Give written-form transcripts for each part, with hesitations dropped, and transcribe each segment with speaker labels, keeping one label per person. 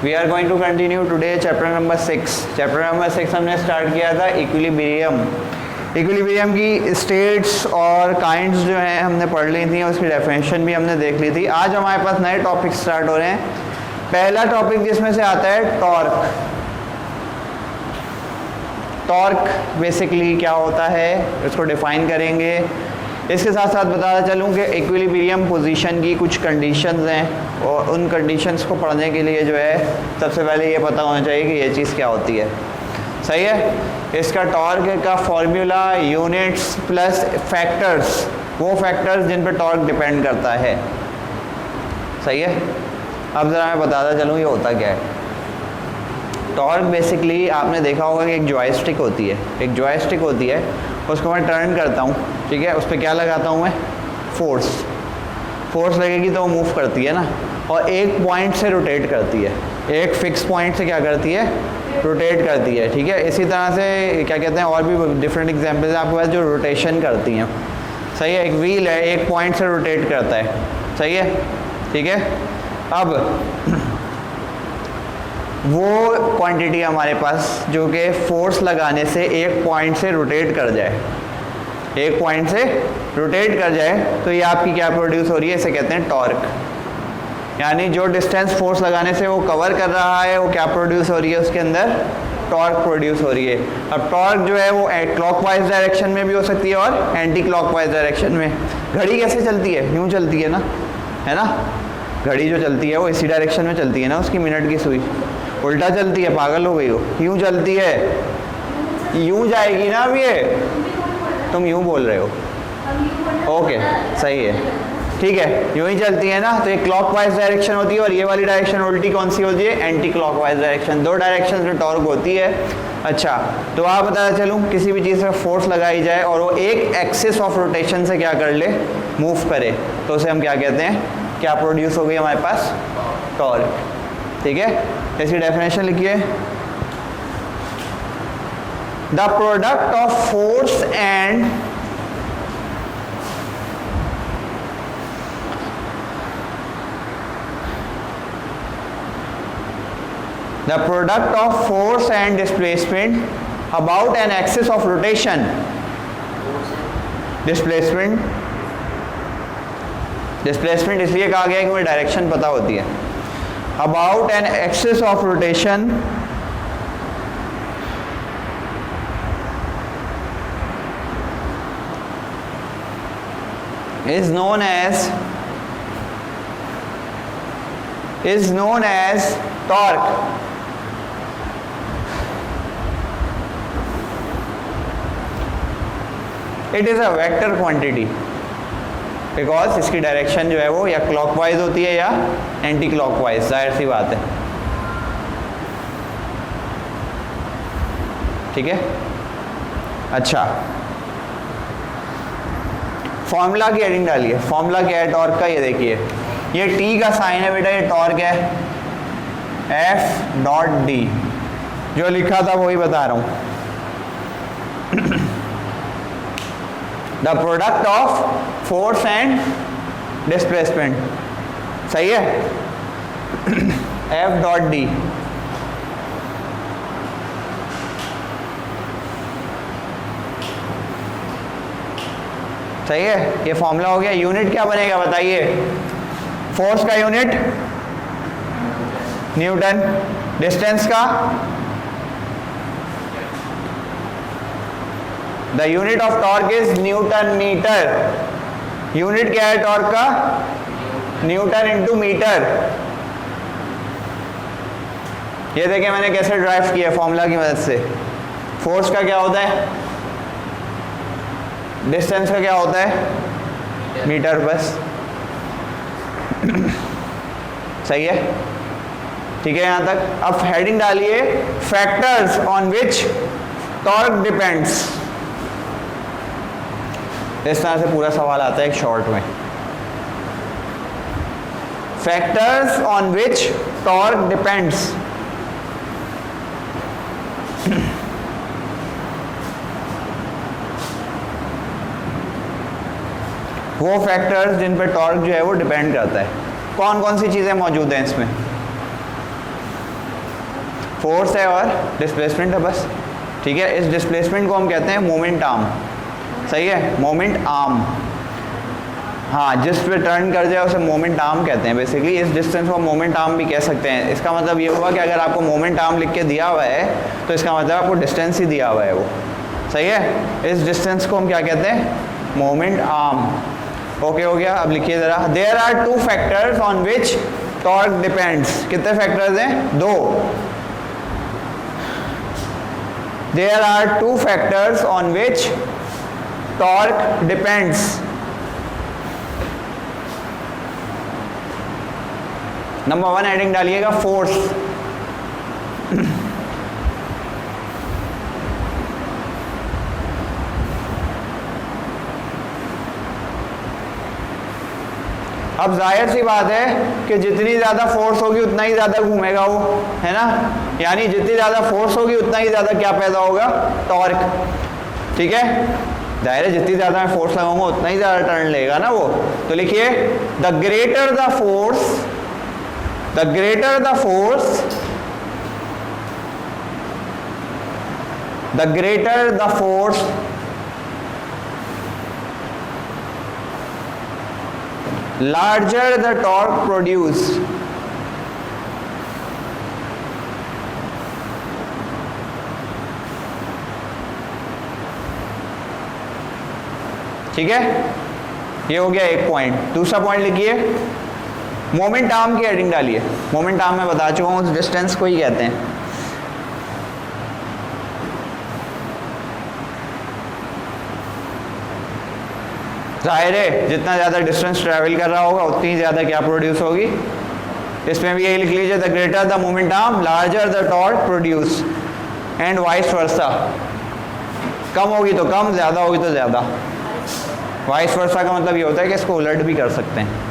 Speaker 1: We are going to continue today chapter number 6। Chapter number 6 हमने start किया था equilibrium. Equilibrium की states और काइंड्स जो हैं हमने पढ़ ली थी, उसकी डेफिनेशन भी हमने देख ली थी। आज हमारे पास नए टॉपिक स्टार्ट हो रहे हैं। पहला टॉपिक जिसमें से आता है टॉर्क। टॉर्क बेसिकली क्या होता है, इसको डिफाइन करेंगे। इसके साथ साथ बताता चलूँ कि इक्विलिब्रियम पोजीशन की कुछ कंडीशंस हैं और उन कंडीशंस को पढ़ने के लिए जो है सबसे पहले ये पता होना चाहिए कि ये चीज़ क्या होती है। सही है। इसका टॉर्क का फॉर्मूला यूनिट्स प्लस फैक्टर्स, वो फैक्टर्स जिन पर टॉर्क डिपेंड करता है। सही है। अब ज़रा मैं बताता चलूँ ये होता क्या है। टॉर्क बेसिकली आपने देखा होगा कि एक जॉयस्टिक होती है, एक जॉयस्टिक होती है, उसको मैं टर्न करता हूँ, ठीक है। उस पर क्या लगाता हूँ मैं, फोर्स लगेगी तो वो मूव करती है ना, और एक पॉइंट से रोटेट करती है, एक फिक्स पॉइंट से क्या करती है, रोटेट करती है, ठीक है। इसी तरह से क्या कहते हैं, और भी डिफरेंट एग्जाम्पल्स आपके पास जो रोटेशन करती हैं। सही है। एक व्हील है, एक पॉइंट से रोटेट करता है। सही है, ठीक है। अब वो क्वांटिटी हमारे पास जो कि फोर्स लगाने से एक पॉइंट से रोटेट कर जाए, एक पॉइंट से रोटेट कर जाए, तो ये आपकी क्या प्रोड्यूस हो रही है, इसे कहते हैं टॉर्क। यानी जो डिस्टेंस फोर्स लगाने से वो कवर कर रहा है, वो क्या प्रोड्यूस हो रही है, उसके अंदर टॉर्क प्रोड्यूस हो रही है। अब टॉर्क जो है वो क्लॉकवाइज डायरेक्शन में भी हो सकती है और एंटी क्लॉकवाइज डायरेक्शन में। घड़ी कैसे चलती है, यूँ चलती है ना, है ना। घड़ी जो चलती है वो इसी डायरेक्शन में चलती है ना, उसकी मिनट की सुई उल्टा चलती है, पागल हो गई हो। यूँ चलती है, यूँ जाएगी ना। अब ये तुम यूँ बोल रहे हो, ओके सही है, ठीक है। यूँ ही चलती है ना, तो ये क्लॉकवाइज डायरेक्शन होती है और ये वाली डायरेक्शन उल्टी कौन सी होती है, एंटी क्लॉकवाइज डायरेक्शन। दो डायरेक्शन में टॉर्क होती है। अच्छा, तो आप बताता चलूँ किसी भी चीज़ पर फोर्स लगाई जाए और वो एक एक्सिस ऑफ रोटेशन से क्या कर ले, मूव करे, तो उसे हम क्या कहते हैं, क्या प्रोड्यूस हो गई हमारे पास, टॉर्क। ठीक है। इसकी डेफिनेशन लिखिए, the product of force and the product of force and displacement about an axis of rotation, displacement इसलिए कहा गया है कि मुझे डायरेक्शन पता होती है। about an axis of rotation is known as torque. It is a vector quantity because इसकी डायरेक्शन जो है वो या क्लॉकवाइज होती है या एंटी क्लॉकवाइज, जाहिर सी बात है। ठीक है। अच्छा, फॉर्मूला की हेडिंग डालिए। फॉर्मूला क्या है टॉर्क का, ये देखिए, ये टी का साइन है बेटा, ये टॉर्क है, एफ डॉट डी। जो लिखा था वही बता रहा हूं। The product of force and displacement. सही है। F dot D. सही है, ये फॉर्मूला हो गया। यूनिट क्या बनेगा बताइए, फोर्स का यूनिट न्यूटन, डिस्टेंस का, the unit of torque is newton metre. Unit क्या है टॉर्क का, न्यूटन इंटू मीटर। ये देखिए मैंने कैसे ड्राइव किया फॉर्मूला की मदद से। फोर्स का क्या होता है, डिस्टेंस का क्या होता है, मीटर, बस। सही है, ठीक है यहाँ तक। अब हेडिंग डालिए, factors on which torque depends. इस तरह से पूरा सवाल आता है एक शॉर्ट में। Factors on which torque depends. वो फैक्टर्स जिन पर टॉर्क जो है वो डिपेंड करता है। कौन कौन सी चीज़ें मौजूद हैं इसमें? फोर्स है और डिस्प्लेसमेंट है बस, ठीक है। इस डिस्प्लेसमेंट को हम कहते हैं मोमेंट आर्म, सही है, मोमेंट आर्म। हाँ, जिस पे टर्न कर जाए उसे मोमेंट आर्म कहते हैं बेसिकली। इस डिस्टेंस को मोमेंट आर्म भी कह सकते हैं। इसका मतलब ये हुआ कि अगर आपको मोमेंट आर्म लिख के दिया हुआ है तो इसका मतलब आपको डिस्टेंस ही दिया हुआ है वो, सही है। इस डिस्टेंस को हम क्या कहते हैं, मोमेंट आर्म। ओके हो गया। अब लिखिए ज़रा, there are two factors on which torque depends. कितने फैक्टर्स हैं, 2। There are two factors on which torque depends. Number 1 heading डालिएगा, फोर्स। अब जाहिर सी बात है कि जितनी ज़्यादा फोर्स होगी उतना ही ज़्यादा घूमेगा वो, है ना। यानी जितनी ज़्यादा फोर्स होगी उतना ही ज़्यादा क्या पैदा होगा, टॉर्क, ठीक है। जाहिर है जितनी ज़्यादा मैं फोर्स लगाऊंगा उतना ही ज़्यादा टर्न लेगा ना वो। तो लिखिए, the greater the force, the greater the force, the greater the force, larger the torque produced। ठीक है, ये हो गया एक पॉइंट। दूसरा पॉइंट लिखिए, मोमेंट आर्म की हेडिंग डालिए। मोमेंट आर्म मैं बता चुका हूँ, उस डिस्टेंस को ही कहते हैं। जाहिर है जितना ज़्यादा डिस्टेंस ट्रैवल कर रहा होगा उतनी ज़्यादा क्या प्रोड्यूस होगी। इसमें भी यही लिख लीजिए, the greater the moment arm larger the torque produce and vice versa. कम होगी तो कम, ज़्यादा होगी तो ज़्यादा। वाइस वर्सा का मतलब ये होता है कि इसको उलट भी कर सकते हैं।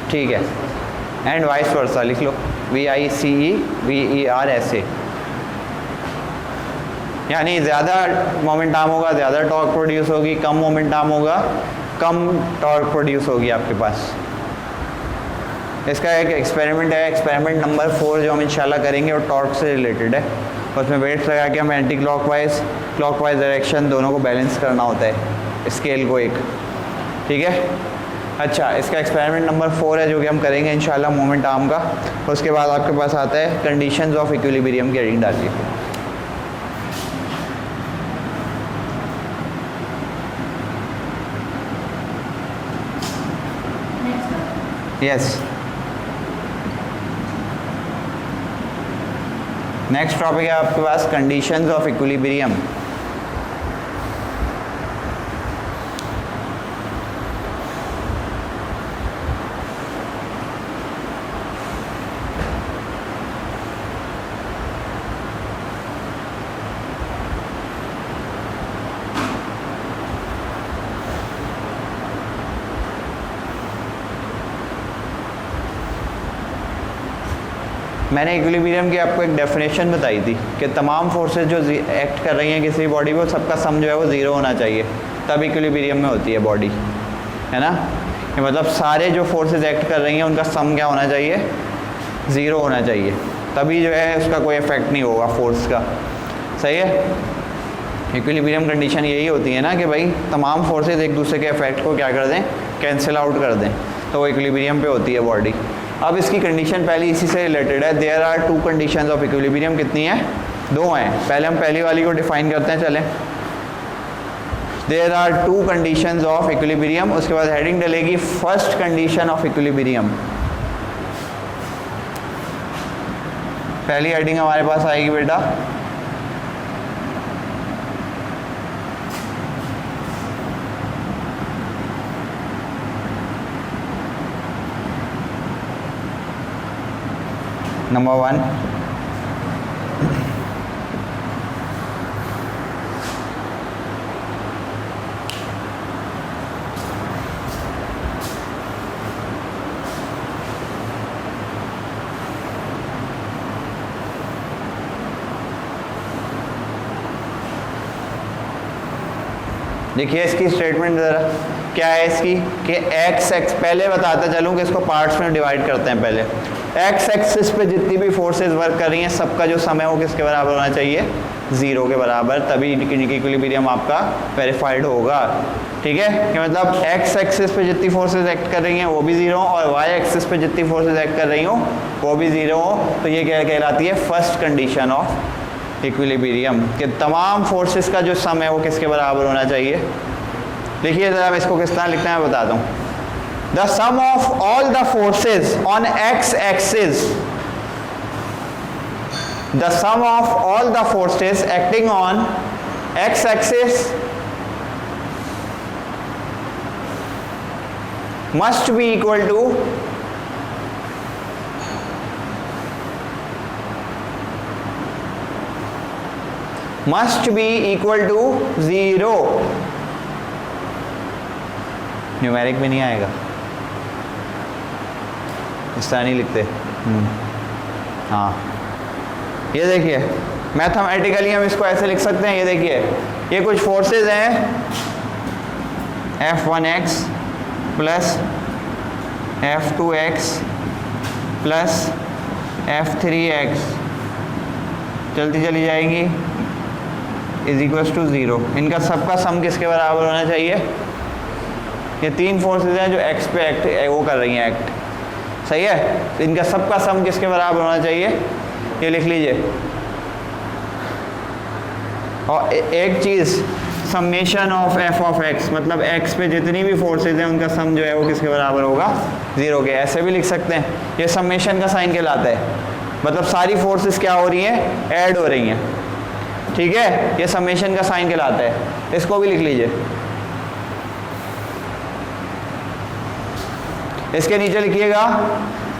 Speaker 1: ठीक है, एंड वाइस वर्सा लिख लो, VICE यानी ज़्यादा मोमेंट आर्म होगा ज़्यादा टॉर्क प्रोड्यूस होगी, कम मोमेंट आर्म होगा कम टॉर्क प्रोड्यूस होगी आपके पास। इसका एक एक्सपेरिमेंट है, एक्सपेरिमेंट नंबर 4 जो हम इंशाल्लाह करेंगे और टॉर्क से रिलेटेड है। उसमें वेट्स लगा के हम एंटी क्लॉकवाइज डायरेक्शन दोनों को बैलेंस करना होता है, स्केल को एक, ठीक है। अच्छा, इसका एक्सपेरिमेंट नंबर 4 है जो कि हम करेंगे इंशाल्लाह मोमेंट आर्म का। उसके बाद आपके पास आता है कंडीशंस ऑफ इक्विलिब्रियम की हेडिंग डालिए। यस, नेक्स्ट टॉपिक है आपके पास कंडीशंस ऑफ इक्विलिब्रियम। मैंने इक्विलिब्रियम की आपको एक डेफिनेशन बताई थी कि तमाम फोर्सेस जो एक्ट कर रही हैं किसी बॉडी पर, सबका सम जो है वो ज़ीरो होना चाहिए, तब इक्विलिब्रियम में होती है बॉडी, है ना। ये मतलब सारे जो फोर्सेस एक्ट कर रही हैं उनका सम क्या होना चाहिए, ज़ीरो होना चाहिए, तभी जो है उसका कोई इफेक्ट नहीं होगा फोर्स का, सही है। इक्विलिब्रियम कंडीशन यही होती है ना कि भाई तमाम फोर्सेस एक दूसरे के इफेक्ट को क्या कर दें, कैंसिल आउट कर दें, तो वो इक्विलिब्रियम पे होती है बॉडी। अब इसकी कंडीशन पहले इसी से रिलेटेड है। There are two conditions of equilibrium, कितनी है, 2 हैं। पहले हम पहली वाली को डिफाइन करते हैं, चलें। There are two conditions of equilibrium, उसके बाद हेडिंग डलेगी फर्स्ट कंडीशन ऑफ इक्विलिब्रियम। पहली हेडिंग हमारे पास आएगी बेटा नंबर 1, देखिए इसकी स्टेटमेंट ज़रा क्या है इसकी कि एक्स पहले बताता चलूँ कि इसको पार्ट्स में डिवाइड करते हैं। पहले एक्स एक्सिस पे जितनी भी फोर्सेस वर्क कर रही हैं सबका जो समय है वो किसके बराबर होना चाहिए, 0 के बराबर, तभी इक्विलिब्रियम आपका वेरीफाइड होगा। ठीक है, कि मतलब एक्स एक्सिस पे जितनी फोर्सेस एक्ट कर रही हैं वो भी 0 और वाई एक्सिस पे जितनी फोर्सेस एक्ट कर रही हो वो भी 0 हो, तो ये क्या कहलाती है, फर्स्ट कंडीशन ऑफ इक्विलिब्रियम, कि तमाम फोर्सेस का जो सम है वो किसके बराबर होना चाहिए। देखिए ज़रा मैं इसको किस तरह लिखना है बताता हूँ। The sum of all the forces on X axis, the sum of all the forces acting on X axis must be equal to must be equal to 0। Numeric में नहीं आएगा, इस तरह नहीं लिखते। हाँ ये देखिए मैथमेटिकली हम इसको ऐसे लिख सकते हैं। ये देखिए ये कुछ फोर्सेस हैं, F1x plus F2x plus F3x चलती चली जाएंगी इज इक्वल्स टू 0। इनका सबका सम किसके बराबर होना चाहिए। ये तीन फोर्सेस हैं जो एक्स पे एक्ट वो कर रही हैं एक्ट, सही है, इनका सबका सम किसके बराबर होना चाहिए, ये लिख लीजिए। और एक चीज़ summation of F of X, मतलब एक्स पे जितनी भी फोर्सेज हैं उनका सम जो है वो किसके बराबर होगा, 0 के। ऐसे भी लिख सकते हैं, ये समेशन का साइन कहलाता है, मतलब सारी फोर्सेस क्या हो रही हैं, ऐड हो रही हैं। ठीक है, ये समेशन का साइन कहलाता है, इसको भी लिख लीजिए। इसके नीचे लिखिएगा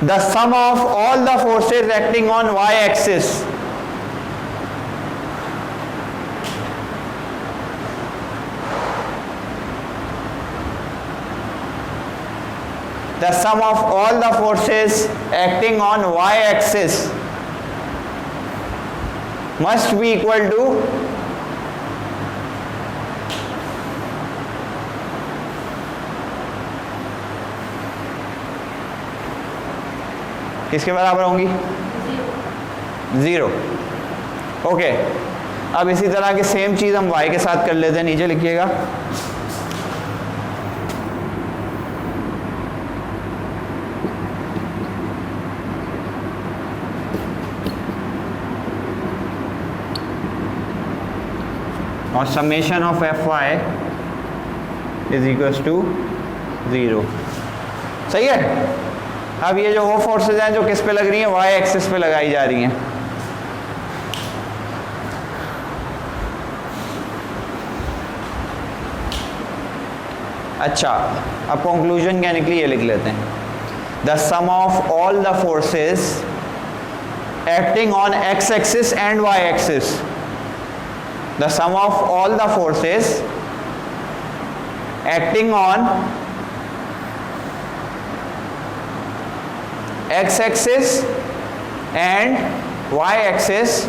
Speaker 1: the sum of all the forces acting on Y axis, the sum of all the forces acting on y axis must be equal to किसके बराबर होंगी, 0। ओके, अब इसी तरह की सेम चीज हम y के साथ कर लेते हैं। नीचे लिखिएगा और summation of F Y is equals to 0। सही है। अब ये जो वो फोर्सेज हैं जो किस पे लग रही हैं, वाई एक्सिस पे लगाई जा रही हैं। अच्छा, अब कंक्लूजन क्या निकली ये लिख लेते हैं। The sum of all the forces acting on X axis and Y axis, the sum of all the forces acting on x axis and y axis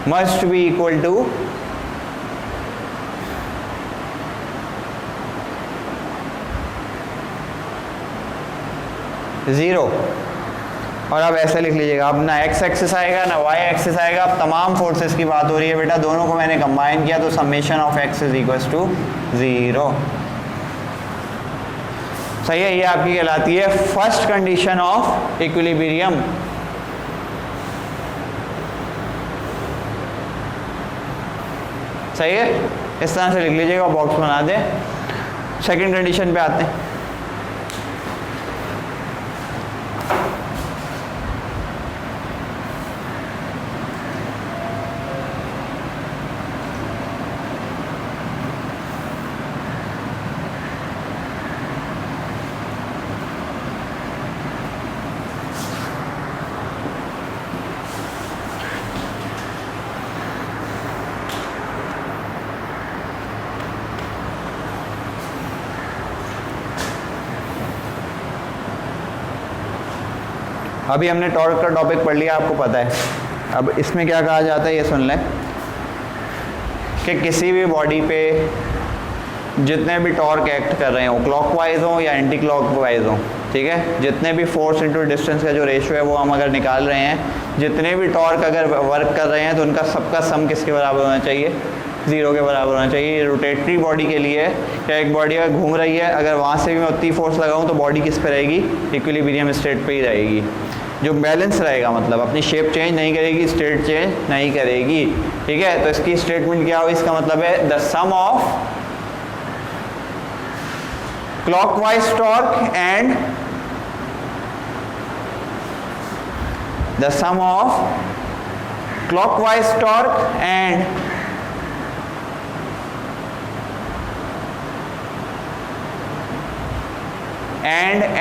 Speaker 1: must be equal to 0। और अब ऐसे लिख लीजिएगा, अब ना एक्स एक्सिस आएगा ना Y axis आएगा, अब तमाम फोर्सेस की बात हो रही है बेटा, दोनों को मैंने कंबाइन किया तो summation of X is equals to 0। सही है, ये आपकी कहलाती है फर्स्ट कंडीशन ऑफ इक्विलिब्रियम। सही है, इस तरह से लिख लीजिएगा, बॉक्स बना दें। सेकंड कंडीशन पे आते हैं। अभी हमने टॉर्क का टॉपिक पढ़ लिया, आपको पता है। अब इसमें क्या कहा जाता है ये सुन लें कि किसी भी बॉडी पे जितने भी टॉर्क एक्ट कर रहे हो, क्लॉकवाइज हो या एंटी क्लॉकवाइज हो, ठीक है, जितने भी फोर्स इनटू डिस्टेंस का जो रेशियो है वो हम अगर निकाल रहे हैं, जितने भी टॉर्क अगर वर्क कर रहे हैं तो उनका सबका सम किसके बराबर होना चाहिए, 0 के बराबर होना चाहिए। रोटेटरी बॉडी के लिए क्या एक बॉडी अगर घूम रही है, अगर वहाँ से भी मैं उतनी फोर्स लगाऊँ तो बॉडी किस पे रहेगी, इक्विलिब्रियम स्टेट पे ही रहेगी, जो बैलेंस रहेगा, मतलब अपनी शेप चेंज नहीं करेगी, स्टेट चेंज नहीं करेगी, ठीक है। तो इसकी स्टेटमेंट क्या हो, इसका मतलब है the sum of clockwise torque and the sum of clockwise torque and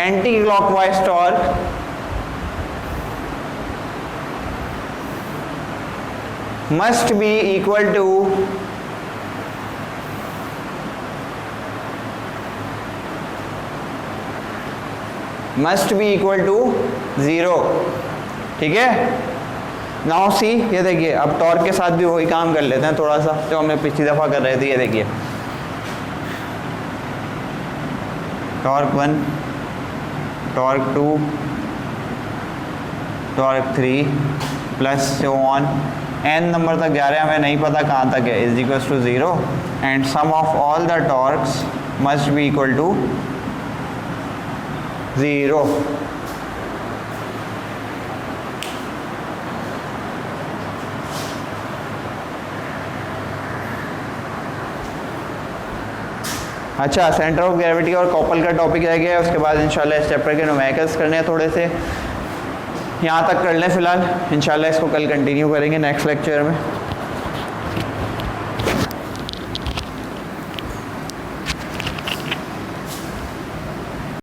Speaker 1: anti-clockwise torque must be equal to must be equal to 0, ठीक है। नाउ सी, ये देखिए अब टॉर्क के साथ भी वही काम कर लेते हैं थोड़ा सा जो हमने पिछली दफ़ा कर रहे थे। ये देखिए torque 1, torque 2, torque 3 plus so on n number तक जा रहे हैं, हमें नहीं पता कहाँ तक है, is equal to 0 and sum of all the torques must be equal to 0। अच्छा, सेंटर ऑफ ग्रेविटी और कॉपल का टॉपिक रह गया है, उसके बाद इंशाल्लाह इस चैप्टर के न्यूमेरिकल्स करने हैं थोड़े से, यहाँ तक कर लें फ़िलहाल, इंशाल्लाह इसको कल कंटिन्यू करेंगे नेक्स्ट लेक्चर में।